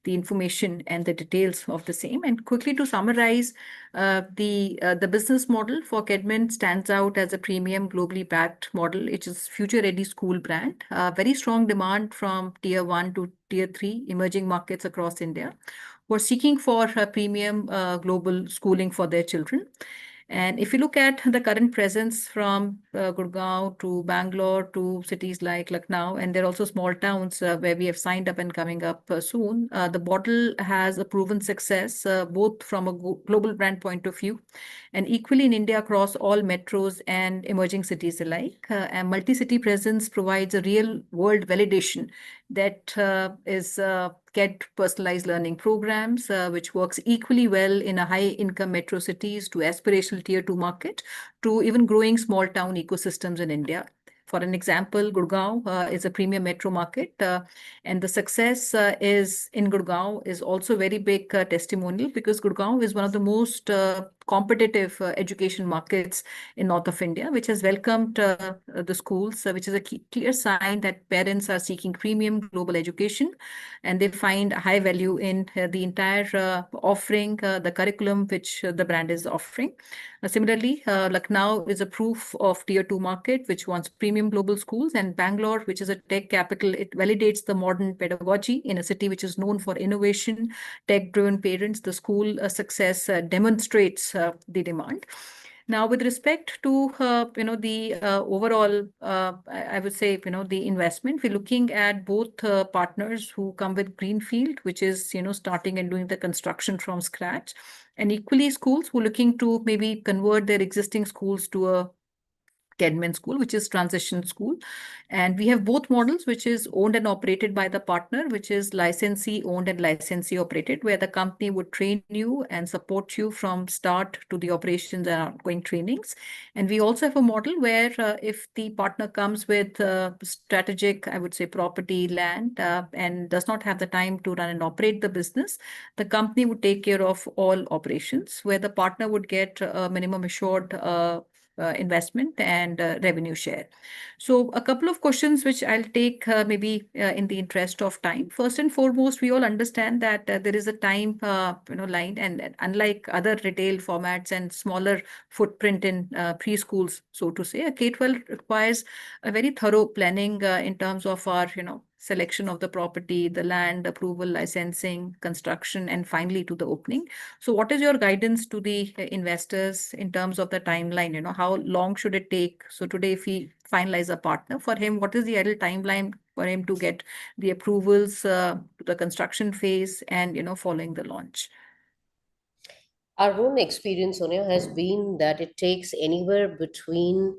[SPEAKER 3] the information and the details of the same. And quickly to summarize, the business model for Kedman stands out as a premium globally backed model. It is future-ready school brand. Very strong demand from tier 1 to tier 3 emerging markets across India, who are seeking for a premium global schooling for their children. And if you look at the current presence from Gurgaon to Bangalore to cities like Lucknow, and there are also small towns where we have signed up and coming up soon, the model has a proven success, both from a global brand point of view and equally in India across all metros and emerging cities alike. And multi-city presence provides a real world validation that is get personalized learning programs, which works equally well in a high-income metro cities to aspirational tier 2 market to even growing small town ecosystems in India. For an example, Gurgaon is a premium metro market, and the success is in Gurgaon is also very big testimonial, because Gurgaon is one of the most competitive education markets in north of India, which has welcomed the schools, which is a clear sign that parents are seeking premium global education, and they find high value in the entire offering, the curriculum which the brand is offering. Similarly, Lucknow is a proof of tier 2 market, which wants premium global schools, and Bangalore, which is a tech capital, it validates the modern pedagogy in a city which is known for innovation, tech-driven parents. The school success demonstrates the demand. Now, with respect to the overall, I would say the investment, we're looking at both partners who come with greenfield, which is starting and doing the construction from scratch, and equally schools who are looking to maybe convert their existing schools to a Kedman school, which is transition school. And we have both models, which is owned and operated by the partner, which is licensee owned and licensee operated, where the company would train you and support you from start to the operations and ongoing trainings. And we also have a model where if the partner comes with strategic, I would say, property, land, and does not have the time to run and operate the business, the company would take care of all operations, where the partner would get a minimum assured investment and revenue share. So a couple of questions which I'll take maybe in the interest of time. First and foremost, we all understand that there is a time line, and unlike other retail formats and smaller footprint in preschools, so to say, a K-12 requires a very thorough planning in terms of our selection of the property, the land, approval, licensing, construction, and finally to the opening. So what is your guidance to the investors in terms of the timeline? How long should it take? So today, if we finalize a partner for him, what is the ideal timeline for him to get the approvals, to the construction phase, and following the launch?
[SPEAKER 4] Our own experience, Sonia, has been that it takes anywhere between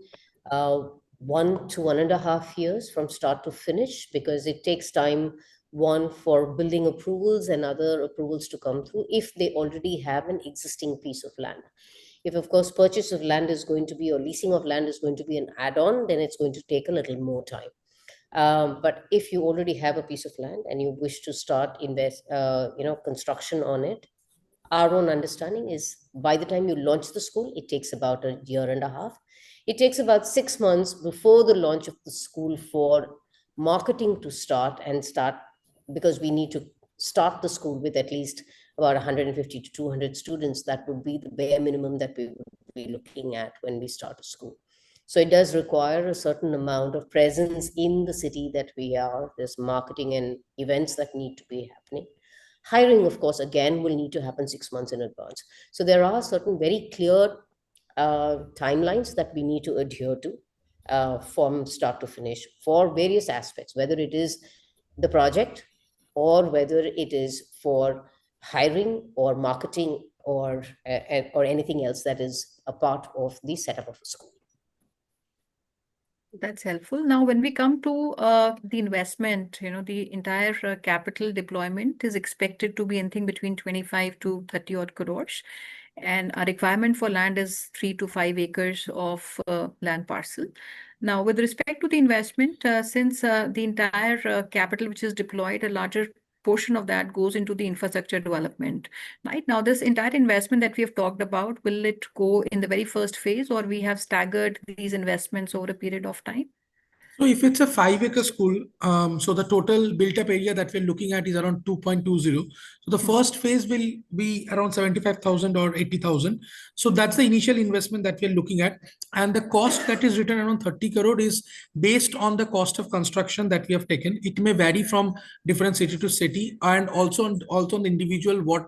[SPEAKER 4] 1 to 1.5 years from start to finish, because it takes time, one, for building approvals and other approvals to come through if they already have an existing piece of land. If, of course, purchase of land is going to be, or leasing of land is going to be an add-on, then it's going to take a little more time. But if you already have a piece of land and you wish to start construction on it, our own understanding is by the time you launch the school, it takes about 1.5 years. It takes about 6 months before the launch of the school for marketing to start, because we need to start the school with at least about 150 to 200 students. That would be the bare minimum that we would be looking at when we start a school. So it does require a certain amount of presence in the city that we are. There's marketing and events that need to be happening. Hiring, of course, again, will need to happen 6 months in advance. So there are certain very clear timelines that we need to adhere to from start to finish for various aspects, whether it is the project or whether it is for hiring or marketing or anything else that is a part of the setup of a school.
[SPEAKER 3] That's helpful. Now, when we come to the investment, the entire capital deployment is expected to be anything between 25 to 30 odd crores. And our requirement for land is 3 to 5 acres of land parcel. Now, with respect to the investment, since the entire capital which is deployed, a larger portion of that goes into the infrastructure development. Right now, this entire investment that we have talked about, will it go in the very first phase, or we have staggered these investments over a period of time?
[SPEAKER 2] So if it's a 5-acre school, so the total built-up area that we're looking at is around 2.20. So the first phase will be around 75,000 or 80,000. So that's the initial investment that we're looking at. And the cost that is written around 30 crore is based on the cost of construction that we have taken. It may vary from different city to city, and also on the individual,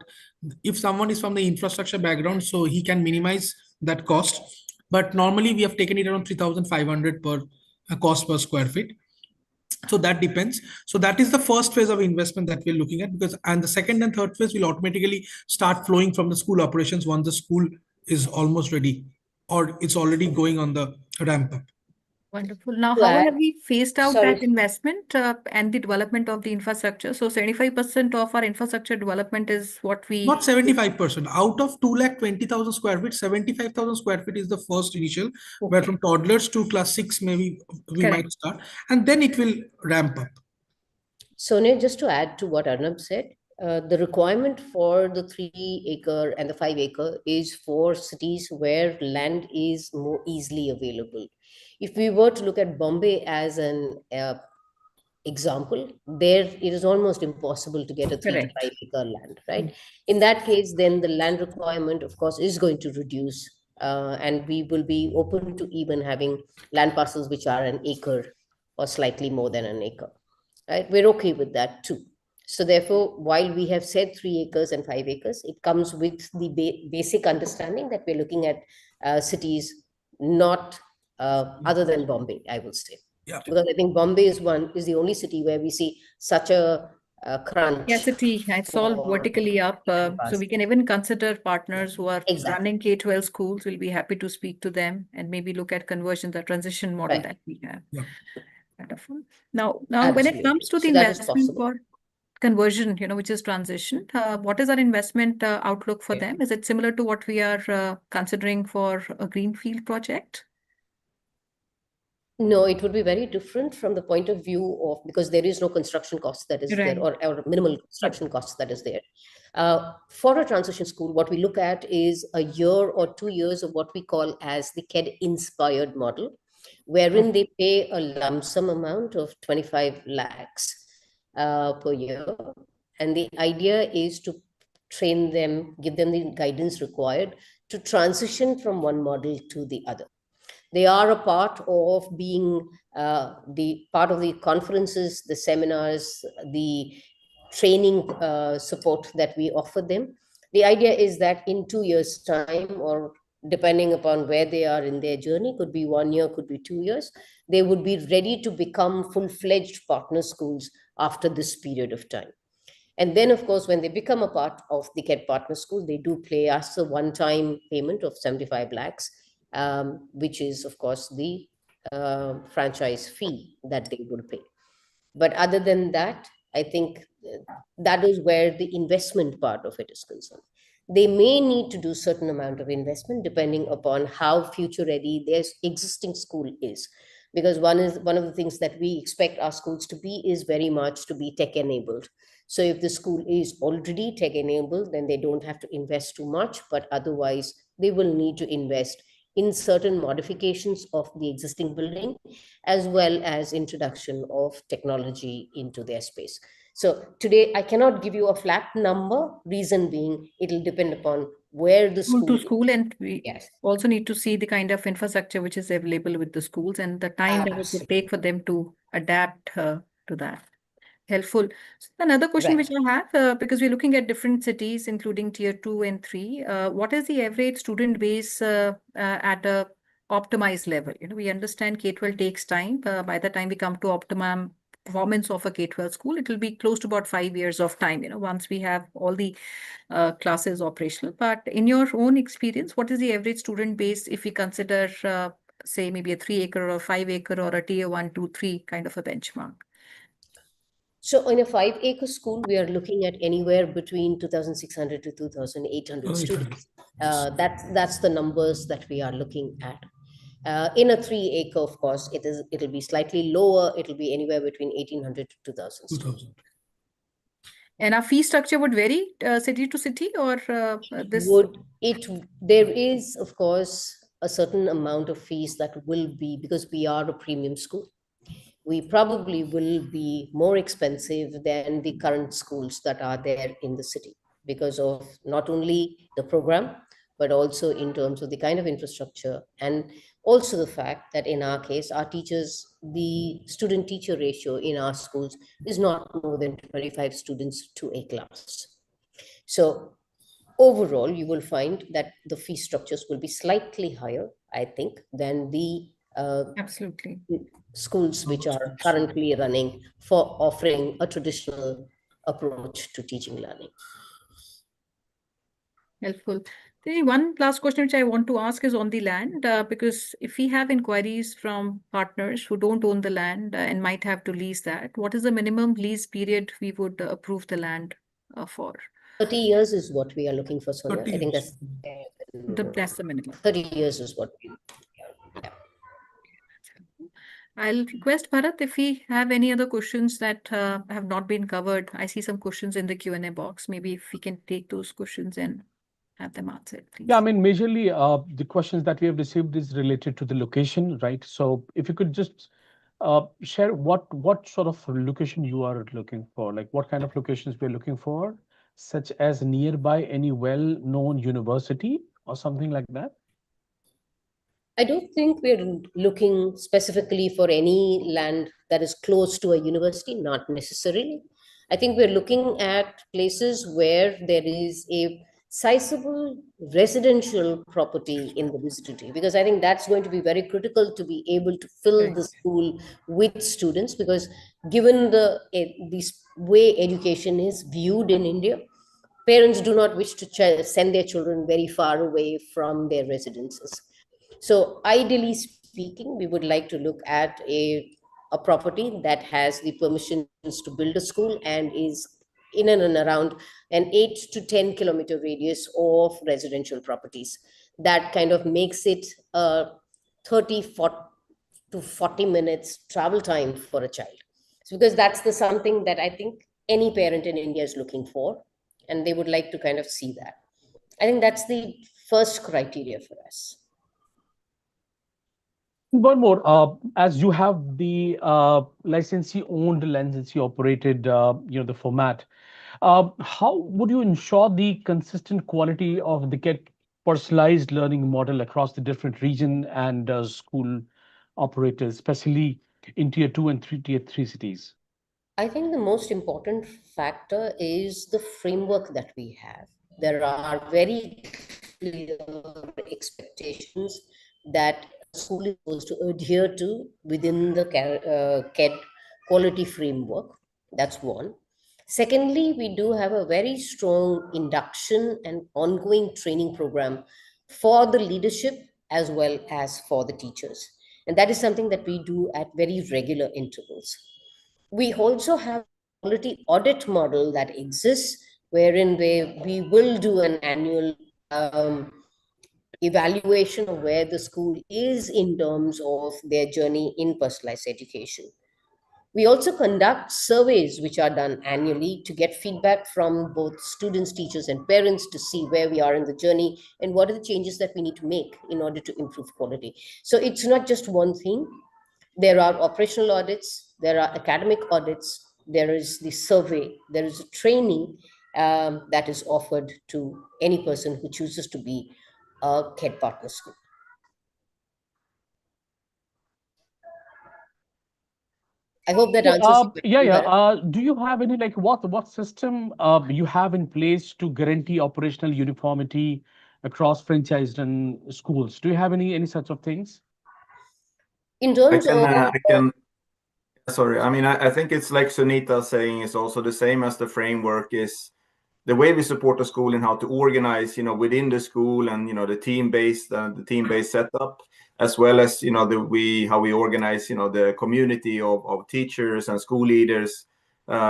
[SPEAKER 2] if someone is from the infrastructure background, so he can minimize that cost. But normally we have taken it around 3,500 per cost per square feet. So that depends. So that is the first phase of investment that we're looking at, and the second and third phase will automatically start flowing from the school operations once the school is almost ready or it's already going on the ramp up.
[SPEAKER 3] Wonderful. Now, how have we phased out
[SPEAKER 4] Sorry.
[SPEAKER 3] that investment and the development of the infrastructure? So 75% of our infrastructure development is what we...
[SPEAKER 2] Not 75%. Out of 220,000 square feet, 75,000 square feet is the first initial, where from toddlers to class 6, maybe we might start, and then it will ramp up.
[SPEAKER 4] Sonia, just to add to what Arnab said, The requirement for the 3-acre and the 5-acre is for cities where land is more easily available. If we were to look at Bombay as an example, there it is almost impossible to get a 3 to
[SPEAKER 3] Correct.
[SPEAKER 4] 5-acre land, right? In that case, then the land requirement, of course, is going to reduce, and we will be open to even having land parcels which are an acre or slightly more than an acre, right? We're okay with that too. So therefore, while we have said 3 acres and 5 acres, it comes with the basic understanding that we're looking at cities not other than Bombay, I would say.
[SPEAKER 2] Yeah.
[SPEAKER 4] Because I think Bombay is the only city where we see such a crunch.
[SPEAKER 3] Yeah, city, it's all
[SPEAKER 4] for
[SPEAKER 3] vertically up. So we can even consider partners who are
[SPEAKER 4] Exactly.
[SPEAKER 3] running K-12 schools. We'll be happy to speak to them and maybe look at conversion, the transition model
[SPEAKER 4] Right.
[SPEAKER 3] that we have.
[SPEAKER 2] Yeah.
[SPEAKER 3] Wonderful. Now when it
[SPEAKER 4] Absolutely.
[SPEAKER 3] comes to the
[SPEAKER 4] So that is
[SPEAKER 3] investment
[SPEAKER 4] possible.
[SPEAKER 3] for conversion, which is transition, what is our investment outlook for them? Is it similar to what we are considering for a greenfield project?
[SPEAKER 4] No, it would be very different from the point of view of, because there is no construction cost that is
[SPEAKER 3] Right.
[SPEAKER 4] there, or minimal construction cost that is there. For a transition school, what we look at is a year or 2 years of what we call as the KED-inspired model, wherein they pay a lump sum amount of 25 lakhs per year. And the idea is to train them, give them the guidance required to transition from one model to the other. They are a part of being the part of the conferences, the seminars, the training support that we offer them. The idea is that in 2 years' time, or depending upon where they are in their journey, could be 1 year, could be 2 years, they would be ready to become full-fledged partner schools after this period of time. And then, of course, when they become a part of the KED Partner School, they do pay us a one-time payment of 75 lakhs, which is, of course, the franchise fee that they would pay. But other than that, I think that is where the investment part of it is concerned. They may need to do certain amount of investment depending upon how future ready their existing school is. Because one of the things that we expect our schools to be is very much to be tech enabled. So if the school is already tech enabled, then they don't have to invest too much, but otherwise they will need to invest in certain modifications of the existing building, as well as introduction of technology into their space. So today I cannot give you a flat number, reason being it'll depend upon where the
[SPEAKER 3] School
[SPEAKER 4] school
[SPEAKER 3] to school, and we
[SPEAKER 4] Yes.
[SPEAKER 3] also need to see the kind of infrastructure which is available with the schools and the time that it would take for them to adapt to that. Helpful. So another question
[SPEAKER 4] Right.
[SPEAKER 3] which I have, because we're looking at different cities, including tier 2 and 3, what is the average student base at a optimized level? We understand K-12 takes time. By the time we come to optimum performance of a K-12 school, it will be close to about 5 years of time, once we have all the classes operational. But in your own experience, what is the average student base if we consider, say, maybe a 3-acre or 5-acre or a tier 1, 2, 3 kind of a benchmark?
[SPEAKER 4] So in a 5-acre school, we are looking at anywhere between 2,600 to 2,800 students. That's the numbers that we are looking at. In a 3-acre, of course, it'll be slightly lower. It'll be anywhere between 1,800 to 2,000 students.
[SPEAKER 3] And our fee structure would vary city to city, or this?
[SPEAKER 4] There is, of course, a certain amount of fees that will be, because we are a premium school, we probably will be more expensive than the current schools that are there in the city, because of not only the program, but also in terms of the kind of infrastructure, and also the fact that in our case, our teachers, the student-teacher ratio in our schools is not more than 25 students to a class. So overall, you will find that the fee structures will be slightly higher, I think, than the
[SPEAKER 3] Absolutely
[SPEAKER 4] schools which are currently running for offering a traditional approach to teaching learning.
[SPEAKER 3] helpful. The one last question which I want to ask is on the land, because if we have inquiries from partners who don't own the land and might have to lease that, what is the minimum lease period we would approve the land for?
[SPEAKER 4] 30 years is what we are looking for, Sonia. I think that's
[SPEAKER 3] That's the minimum.
[SPEAKER 4] 30 years is what we
[SPEAKER 3] I'll request Bharat if we have any other questions that have not been covered. I see some questions in the Q&A box. Maybe if we can take those questions and have them answered, please.
[SPEAKER 1] Yeah, I mean, majorly the questions that we have received is related to the location, right? So if you could just share what sort of location you are looking for, like what kind of locations we're looking for, such as nearby any well-known university or something like that.
[SPEAKER 4] I don't think we're looking specifically for any land that is close to a university, not necessarily. I think we're looking at places where there is a sizable residential property in the vicinity, because I think that's going to be very critical to be able to fill the school with students, because given this way education is viewed in India, parents do not wish to send their children very far away from their residences. So ideally speaking, we would like to look at a property that has the permissions to build a school and is in and around an 8 to 10 kilometer radius of residential properties. That kind of makes it a 30 to 40 minutes travel time for a child. So because that's something that I think any parent in India is looking for, and they would like to kind of see that. I think that's the first criteria for us.
[SPEAKER 1] One more, as you have the licensee-owned, licensee-operated, the format, how would you ensure the consistent quality of the get personalized learning model across the different region and school operators, especially in tier 2 and tier 3 cities?
[SPEAKER 4] I think the most important factor is the framework that we have. There are very clear expectations that a school is supposed to adhere to within the KED quality framework. That's one. Secondly, we do have a very strong induction and ongoing training program for the leadership as well as for the teachers. And that is something that we do at very regular intervals. We also have a quality audit model that exists, wherein we will do an annual evaluation of where the school is in terms of their journey in personalized education. We also conduct surveys which are done annually to get feedback from both students, teachers, and parents to see where we are in the journey and what are the changes that we need to make in order to improve quality. So it's not just one thing. There are operational audits, there are academic audits, there is the survey, there is a training that is offered to any person who chooses to be a KED partner school. I hope that answers your question.
[SPEAKER 1] Do you have any, like, what system you have in place to guarantee operational uniformity across franchised and schools? Do you have any such of things?
[SPEAKER 4] In terms of
[SPEAKER 5] sorry, I mean, I think it's like Sunita saying, is also the same as the framework is the way we support the school and how to organize, within the school and, the team-based setup, as well as, how we organize, the community of teachers and school leaders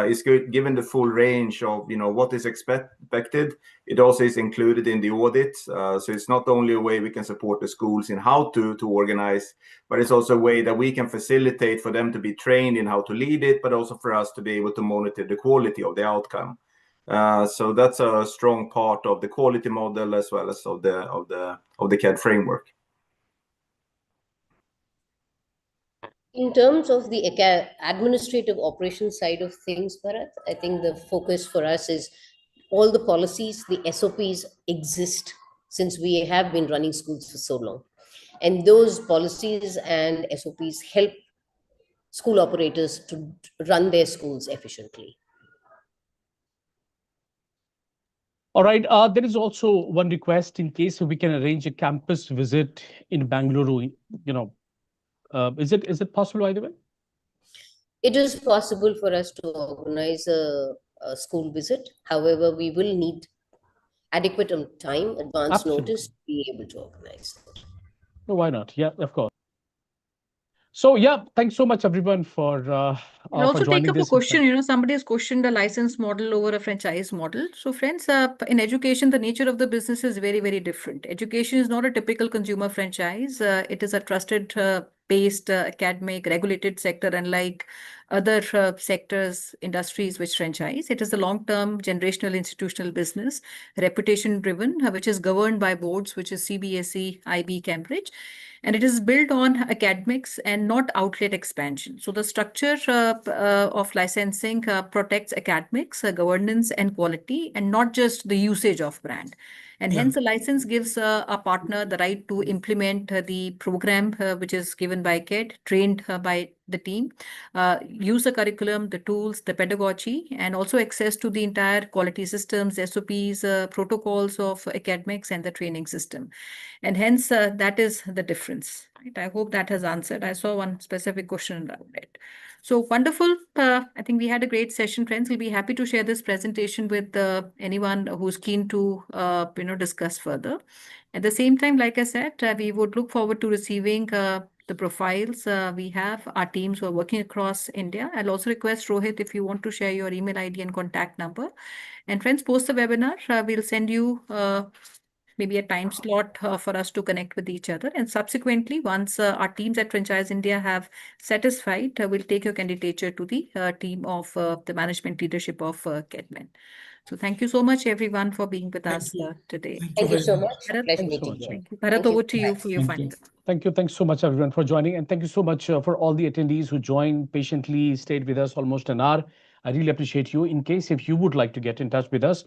[SPEAKER 5] is good, given the full range of, what is expected. It also is included in the audit. So it's not only a way we can support the schools in how to organize, but it's also a way that we can facilitate for them to be trained in how to lead it, but also for us to be able to monitor the quality of the outcome. So that's a strong part of the quality model as well as of the KED framework.
[SPEAKER 4] In terms of the administrative operations side of things, Bharat, I think the focus for us is all the policies, the SOPs exist since we have been running schools for so long. And those policies and SOPs help school operators to run their schools efficiently.
[SPEAKER 1] All right. There is also one request in case we can arrange a campus visit in Bangalore. Is it possible, by the way?
[SPEAKER 4] It is possible for us to organize a school visit. However, we will need adequate time, advance notice to be able to organize that.
[SPEAKER 1] No, why not? Yeah, of course. So yeah, thanks so much everyone for
[SPEAKER 3] also
[SPEAKER 1] joining
[SPEAKER 3] take up
[SPEAKER 1] this.
[SPEAKER 3] a question. Somebody has questioned a license model over a franchise model. So friends, in education, the nature of the business is very, very different. Education is not a typical consumer franchise. It is a trusted based academic regulated sector, unlike other sectors, industries which franchise. It is a long-term generational institutional business, reputation driven, which is governed by boards, which is CBSE, IB, Cambridge. And it is built on academics and not outlet expansion. So the structure of licensing protects academics, governance and quality, and not just the usage of brand. And
[SPEAKER 2] Yeah.
[SPEAKER 3] hence the license gives a partner the right to implement the program which is given by KED, trained by the team, use the curriculum, the tools, the pedagogy, and also access to the entire quality systems, SOPs, protocols of academics and the training system. And hence that is the difference. Right? I hope that has answered. I saw one specific question around it. So wonderful. I think we had a great session, friends. We'll be happy to share this presentation with anyone who's keen to discuss further. At the same time, like I said, we would look forward to receiving the profiles. We have our teams who are working across India. I'll also request Rohit if you want to share your email ID and contact number. And friends, post the webinar, we'll send you maybe a time slot for us to connect with each other. And subsequently, once our teams at Franchise India have satisfied, we'll take your candidature to the team of the management leadership of Kedman. So thank you so much, everyone, for being with us today.
[SPEAKER 4] Thank you
[SPEAKER 2] very
[SPEAKER 4] so
[SPEAKER 2] much.
[SPEAKER 4] much.
[SPEAKER 3] Bharat,
[SPEAKER 4] Pleasure
[SPEAKER 1] thanks so
[SPEAKER 4] meeting
[SPEAKER 1] much.
[SPEAKER 4] you.
[SPEAKER 3] Thank you. Bharat,
[SPEAKER 4] Thank you.
[SPEAKER 3] over to you for your
[SPEAKER 1] Thank you.
[SPEAKER 3] final.
[SPEAKER 1] Thank you. Thanks so much, everyone, for joining. And thank you so much for all the attendees who joined patiently, stayed with us almost an hour. I really appreciate you. In case if you would like to get in touch with us,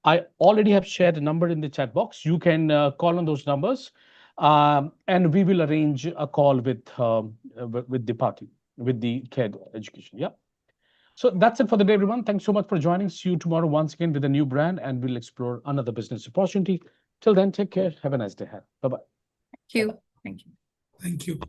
[SPEAKER 1] I already have shared a number in the chat box. You can call on those numbers, and we will arrange a call with the party, with the KED Education. Yeah. So that's it for the day, everyone. Thanks so much for joining. See you tomorrow once again with a new brand, and we'll explore another business opportunity. Till then, take care. Have a nice day ahead. Bye-bye.
[SPEAKER 3] Thank you. Thank you.
[SPEAKER 2] Thank you.